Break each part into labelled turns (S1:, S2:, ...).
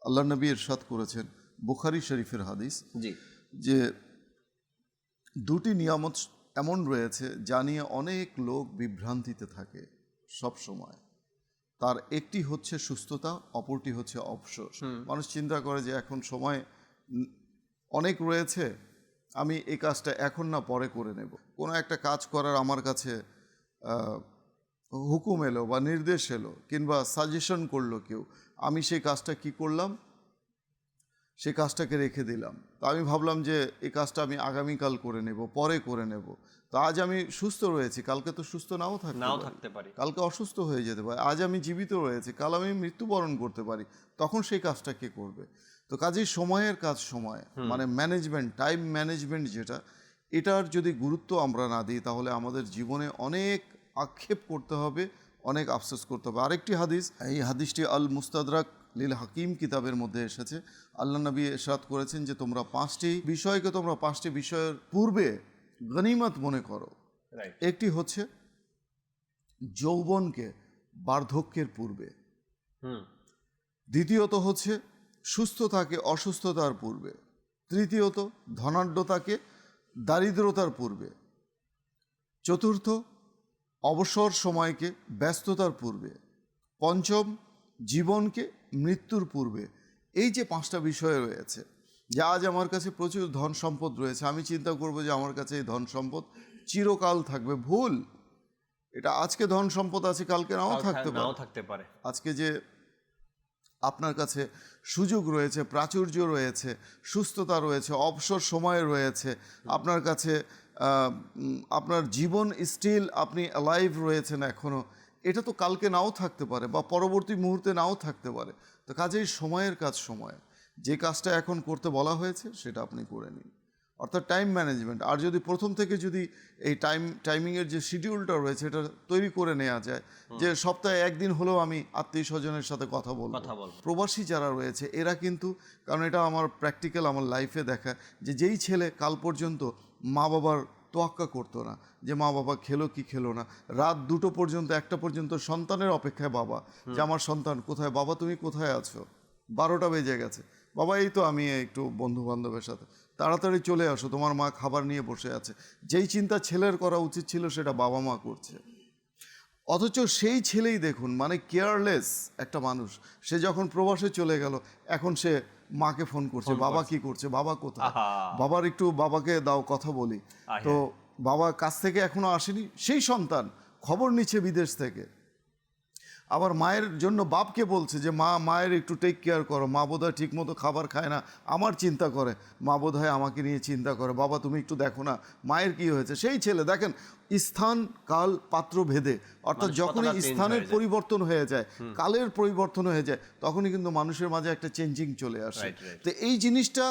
S1: আল্লাহ নবী ইরশাদ করেছেন, বুখারী শরীফের হাদিস,
S2: জি
S1: যে দুটি নিয়ামত এমন রয়েছে যা নিয়ে অনেক লোক বিভ্রান্তিতে থাকে সব সময়। তার একটি হচ্ছে সুস্থতা, অপরটি হচ্ছে অবসর। মানুষ চিন্তা করে যে এখন সময় অনেক রয়েছে, আমি এই কাজটা এখন না পরে করে নেব। কোনো একটা কাজ করার আমার কাছে হুকুম এলো বা নির্দেশ এলো কিংবা সাজেশন করলো কেউ, আমি সেই কাজটা কি করলাম, সেই কাজটাকে রেখে দিলাম। তো আমি ভাবলাম যে এই কাজটা আমি আগামীকাল করে নেব, পরে করে নেব। তো আজ আমি সুস্থ রয়েছি, কালকে তো সুস্থ নাও থাকতে পারি, কালকে অসুস্থ হয়ে যেতে পারে। আজ আমি জীবিত রয়েছি, কাল আমি মৃত্যুবরণ করতে পারি, তখন সেই কাজটা কে করবে? তো কাজেই সময়ের কাজ সময়, মানে ম্যানেজমেন্ট, টাইম ম্যানেজমেন্ট যেটা, এটার যদি গুরুত্ব আমরা না দিই তাহলে আমাদের জীবনে অনেক আক্ষেপ করতে হবে, অনেক আফসোস করতে হবে। আরেকটি হাদিস, এই হাদিসটি আল মুস্তাদরাক লিল হাকিম কিতাবের মধ্যে এসেছে। আল্লাহ নবী ইরশাদ করেছেন যে তোমরা পাঁচটি বিষয়ের পূর্বে গনিমত মনে করো। একটি হচ্ছে যৌবনকে বার্ধক্যের পূর্বে, দ্বিতীয়ত হচ্ছে সুস্থতাকে অসুস্থতার পূর্বে, তৃতীয়ত ধনাঢ্যতাকে দারিদ্রতার পূর্বে, চতুর্থ অবসর সময়কে ব্যস্ততার পূর্বে, পঞ্চম জীবনকে মৃত্যুর পূর্বে। এই যে পাঁচটা বিষয় রয়েছে, যে আজ আমার কাছে প্রচুর ধন সম্পদ রয়েছে, আমি চিন্তা করব যে আমার কাছে এই ধন সম্পদ চিরকাল থাকবে। ভুল। এটা আজকে ধন সম্পদ আছে, কালকে নাও থাকতে পারে। আজকে যে আপনার কাছে সুযোগ রয়েছে, প্রাচুর্য রয়েছে, সুস্থতা রয়েছে, অবসর সময় রয়েছে, আপনার কাছে আপনার জীবন স্টিল আপনি অ্যালাইভ রয়েছেন এখনও, এটা তো কালকে নাও থাকতে পারে বা পরবর্তী মুহূর্তে নাও থাকতে পারে। তো কাজেই সময়ের কাজ সময়, যে কাজটা এখন করতে বলা হয়েছে সেটা আপনি করে নিন, অর্থাৎ টাইম ম্যানেজমেন্ট। আর যদি প্রথম থেকে যদি এই টাইমিংয়ের যে শিডিউলটা রয়েছে এটা তৈরি করে নেওয়া যায়, যে সপ্তাহে একদিন হলেও আমি আত্মীয় স্বজনের সাথে কথা বলবো। প্রবাসী যারা রয়েছে এরা কিন্তু, কারণ এটা আমার প্র্যাকটিক্যাল, আমার লাইফে দেখা, যে যেই ছেলে কাল পর্যন্ত মা বাবার তোয়াক্কা করতো না, যে মা বাবা খেলো কি খেলো না, রাত 2টো পর্যন্ত 1টা পর্যন্ত সন্তানের অপেক্ষায় বাবা, যে আমার সন্তান কোথায়, বাবা তুমি কোথায় আছো, 12টা বেজে গেছে, বাবা এই তো আমি একটু বন্ধু বান্ধবের সাথে, তাড়াতাড়ি চলে আসো, তোমার মা খাবার নিয়ে বসে আছে। যেই চিন্তা ছেলের করা উচিত ছিল সেটা বাবা মা করছে। অথচ সেই ছেলেই দেখুন, মানে কেয়ারলেস একটা মানুষ, সে যখন প্রবাসে চলে গেল, এখন সে মাকে ফোন করছে, বাবা কি করছে, বাবা কোথায়, বাবার একটু বাবাকে দাও কথা বলি। তো বাবা কাছ থেকে এখনো আসেনি, সেই সন্তান খবর নিচ্ছে বিদেশ থেকে, আবার মায়ের জন্য বাপকে বলছে যে মায়ের একটু টেক কেয়ার করো, মা বোধহয় ঠিক মতো খাবার খায় না, আমার চিন্তা করে, মা বোধহয় আমাকে নিয়ে চিন্তা করে, বাবা তুমি একটু দেখো না মায়ের কি হয়েছে। সেই ছেলে দেখেন, স্থান কাল পাত্র ভেদে, অর্থাৎ যখনই স্থানের পরিবর্তন হয়ে যায়, কালের পরিবর্তন হয়ে যায়, তখনই কিন্তু মানুষের মাঝে একটা চেঞ্জিং চলে আসে। তো এই জিনিসটা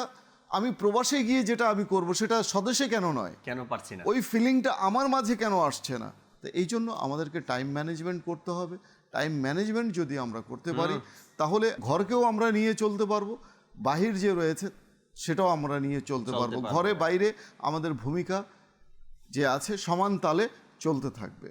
S1: আমি প্রবাসে গিয়ে যেটা আমি করব সেটা স্বদেশে কেন নয়,
S2: কেন পারছি না,
S1: ওই ফিলিংটা আমার মাঝে কেন আসছে না? তো এই জন্য আমাদেরকে টাইম ম্যানেজমেন্ট করতে হবে। টাইম ম্যানেজমেন্ট যদি আমরা করতে পারি তাহলে ঘরকেও আমরা নিয়ে চলতে পারবো, বাহির যে রয়েছে সেটাও আমরা নিয়ে চলতে পারবো। ঘরে বাইরে আমাদের ভূমিকা যে আছে সমান তালে চলতে থাকবে।